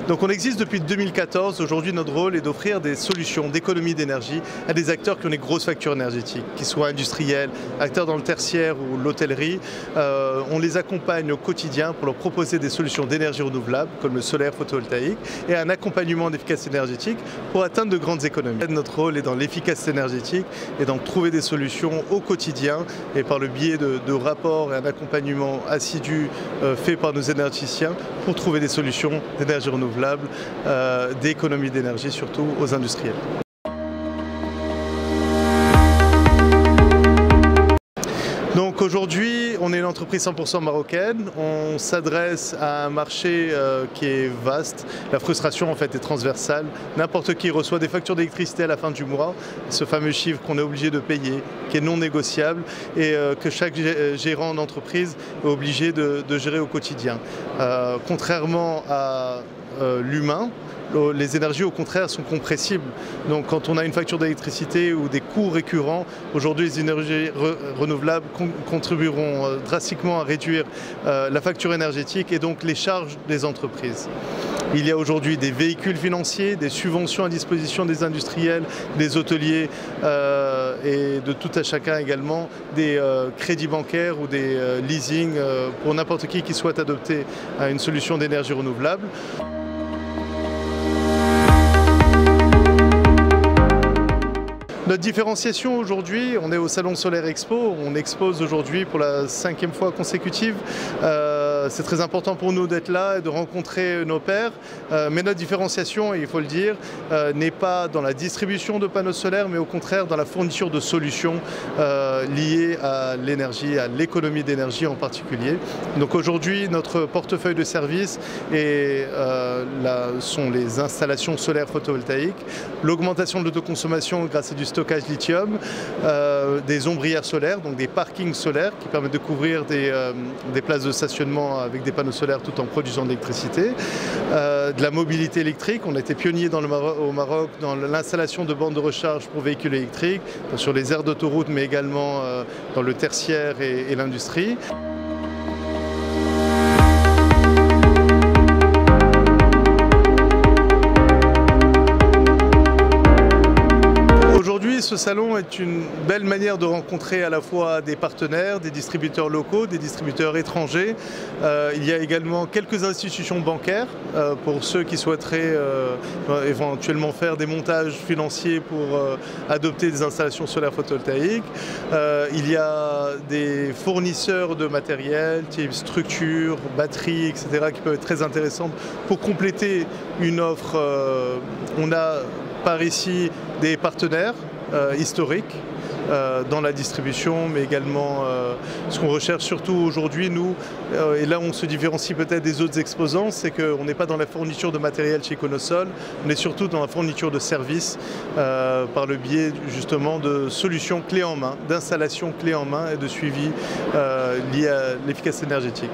Donc on existe depuis 2014. Aujourd'hui, notre rôle est d'offrir des solutions d'économie d'énergie à des acteurs qui ont des grosses factures énergétiques, qu'ils soient industriels, acteurs dans le tertiaire ou l'hôtellerie. On les accompagne au quotidien pour leur proposer des solutions d'énergie renouvelable, comme le solaire photovoltaïque, et un accompagnement d'efficacité énergétique pour atteindre de grandes économies. Notre rôle est dans l'efficacité énergétique et donc trouver des solutions au quotidien et par le biais de rapports et un accompagnement assidu fait par nos énergéticiens pour trouver des solutions d'énergie renouvelable, d'économie d'énergie surtout aux industriels. Donc aujourd'hui, on est une entreprise 100% marocaine. On s'adresse à un marché qui est vaste. La frustration en fait est transversale. N'importe qui reçoit des factures d'électricité à la fin du mois, ce fameux chiffre qu'on est obligé de payer, qui est non négociable et que chaque gérant d'entreprise est obligé de gérer au quotidien. Contrairement à l'humain, les énergies au contraire sont compressibles. Donc quand on a une facture d'électricité ou des coûts récurrents, aujourd'hui les énergies renouvelables contribueront drastiquement à réduire la facture énergétique et donc les charges des entreprises. Il y a aujourd'hui des véhicules financiers, des subventions à disposition des industriels, des hôteliers et de tout à chacun également, des crédits bancaires ou des leasing pour n'importe qui souhaite adopter une solution d'énergie renouvelable. Notre différenciation aujourd'hui, on est au Salon Solaire Expo, on expose aujourd'hui pour la 5e fois consécutive. C'est très important pour nous d'être là et de rencontrer nos pairs. Mais notre différenciation, il faut le dire, n'est pas dans la distribution de panneaux solaires, mais au contraire dans la fourniture de solutions liées à l'énergie, à l'économie d'énergie en particulier. Donc aujourd'hui, notre portefeuille de services sont les installations solaires photovoltaïques, l'augmentation de l'autoconsommation grâce à du stockage lithium, des ombrières solaires, donc des parkings solaires qui permettent de couvrir des places de stationnement avec des panneaux solaires tout en produisant de l'électricité, de la mobilité électrique. On a été pionnier au Maroc dans l'installation de bornes de recharge pour véhicules électriques, sur les aires d'autoroute mais également dans le tertiaire et l'industrie. Aujourd'hui, ce salon est une belle manière de rencontrer à la fois des partenaires, des distributeurs locaux, des distributeurs étrangers. Il y a également quelques institutions bancaires pour ceux qui souhaiteraient éventuellement faire des montages financiers pour adopter des installations solaires photovoltaïques. Il y a des fournisseurs de matériel, type structures, batteries, etc. qui peuvent être très intéressantes pour compléter une offre. On a par ici des partenaires historiques dans la distribution, mais également ce qu'on recherche surtout aujourd'hui, nous, et là on se différencie peut-être des autres exposants, c'est qu'on n'est pas dans la fourniture de matériel chez Econosol, on est surtout dans la fourniture de services par le biais justement de solutions clés en main, d'installations clés en main et de suivi lié à l'efficacité énergétique.